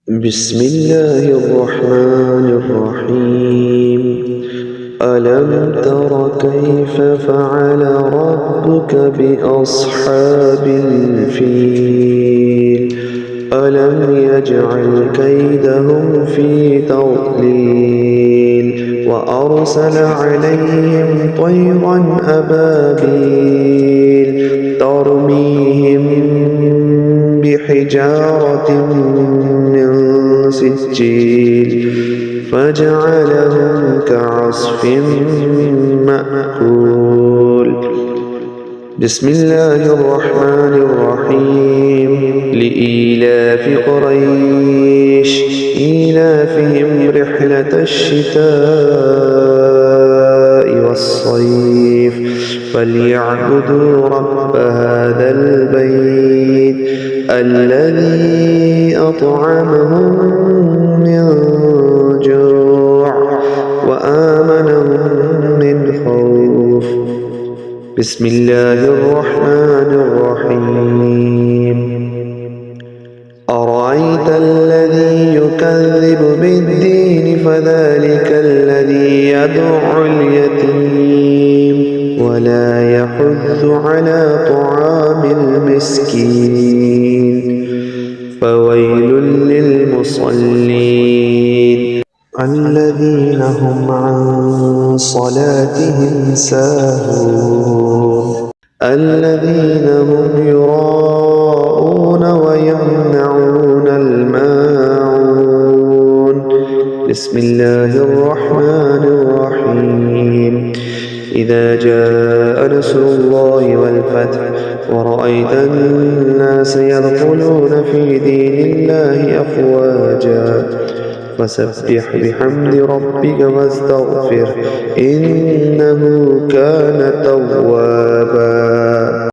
بسم الله الرحمن الرحيم. ألم تر كيف فعل ربك بأصحاب الفيل؟ ألم يجعل كيدهم في تضليل وأرسل عليهم طيرا أبابيل ترميهم بحجارة من سجيل فجعلهم كعصف مأكول. بسم الله الرحمن الرحيم. لإيلاف قريش إيلافهم رحلة الشتاء والصيف فليعبدوا رب هذا البيت الذي أطعمهم من جوع وآمنهم من خوف. بسم الله الرحمن الرحيم. أرأيت الذي يكذب بالدين فذلك الذي يدع اليتيم ولا يحث على طعام المسكين فويل للمصلين الذين هم عن صلاتهم ساهون الذين هم يراءون ويمنعون الماعون. بسم الله الرحمن الرحيم. إذا جاء نصر الله والفتح ورأيت الناس يدخلون في دين الله أفواجا فسبح بحمد ربك واستغفره إنه كان توابا.